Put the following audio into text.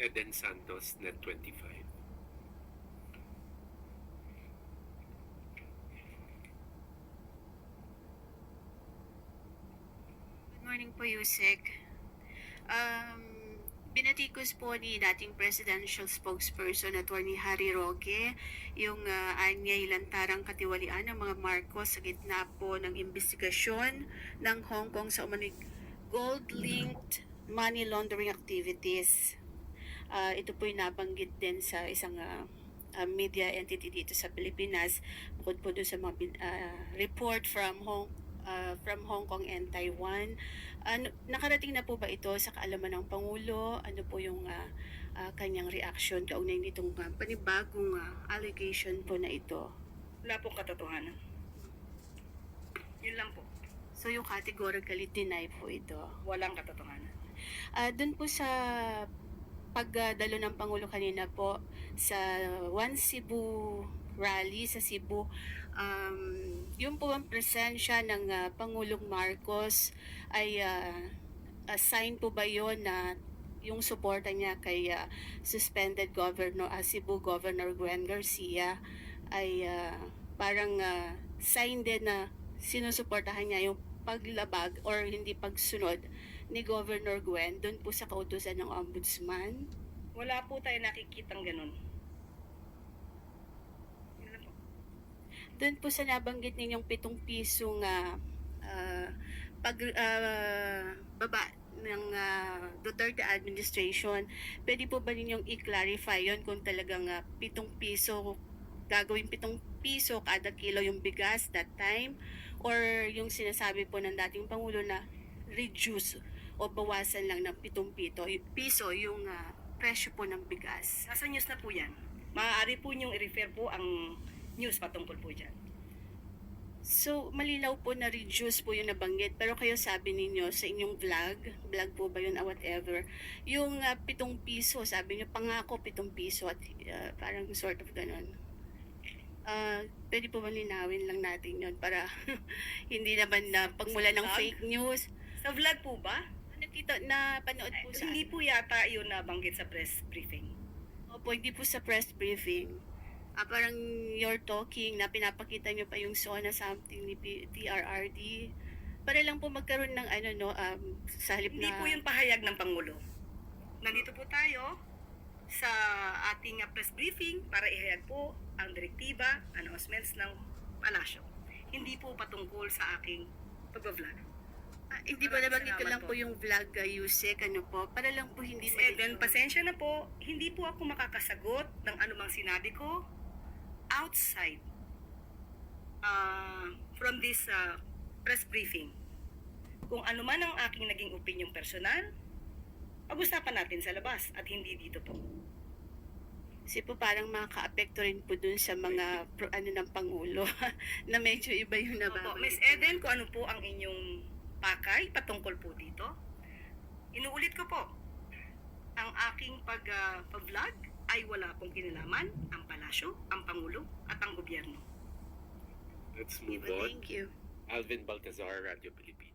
Eden Santos, Net 25. Good morning po, Yusek. Binatikos po ni dating presidential spokesperson Attorney Harry Roque yung anyay lantarang katiwalian ng mga Marcos sa gitna po ng investigasyon ng Hong Kong sa umano'y gold-linked money laundering activities. Ito po yung nabanggit din sa isang media entity dito sa Pilipinas, bukod po doon sa mga report from Hong Kong and Taiwan. Nakarating na po ba ito sa kaalaman ng Pangulo? Ano po yung kanyang reaction kaugnay nitong panibagong allegation po na ito? Wala pong katotohanan. Yun lang po. So yung categorically deny po ito. Walang katotohanan. Doon po sa pagdalo ng Pangulo kanina po sa One Cebu rally sa Cebu, yung po ang presensya ng Pangulong Marcos ay sign po ba yon na yung suporta niya kay suspended Governor Cebu Governor Gwen Garcia ay parang sign din na sinusuportahan niya yung paglabag or hindi pagsunod ni Governor Gwen doon po sa kautusan ng Ombudsman? Wala po tayo nakikitang ganun. Yun lang po. Doon po sa nabanggit ninyong 7 pisong baba ng Duterte administration, pwede po ba ninyong i-clarify yon kung talagang 7 piso, gagawin 7 piso kada kilo yung bigas that time, or yung sinasabi po ng dating Pangulo na reduce o bawasan lang ng 7 piso yung presyo po ng bigas? Nasa news na po yan. Maaari po niyong i-refer po ang news patungkol po dyan. So, malinaw po na reduce po yung nabanggit, pero kayo sabi ninyo sa inyong vlog po ba yun, whatever, yung 7 piso, sabi niyo pangako 7 piso at parang sort of ganun. Pwede po malinawin lang natin yun para hindi naman na pagmula ng Sa vlog? fake news. Sa vlog po ba? Nakita na panood po sa Hindi po yata yun nabanggit sa press briefing. Opo, hindi po sa press briefing. Parang you're talking na pinapakita nyo pa yung SONA something ni TRRD. Para lang po magkaroon ng sa halip Hindi na... po yung pahayag ng Pangulo. Nandito po tayo sa ating press briefing para ihayag po ang direktiba, announcements ng palasyo. Hindi po patungkol sa aking pag-vlog. Hindi ba nabanggit ko Salamat lang po yung vlog, Yusek, para lang po hindi Miss Eden, pasensya na po, hindi po ako makakasagot ng anumang sinabi ko outside from this press briefing. Kung ano man ang aking naging opinion personal, pag-usapan natin sa labas at hindi dito po. Kasi po parang makaka-apekto rin po dun sa mga ng Pangulo na medyo iba yung Opo, nababanggit. Miss Eden, kung ano po ang inyong pakay patungkol po dito, inuulit ko po, ang aking pag-vlog ay wala pong kinalaman ang palasyo, ang Pangulo at ang gobyerno. Let's move Diba, on. thank you. Alvin Baltazar, Radio Pilipinas.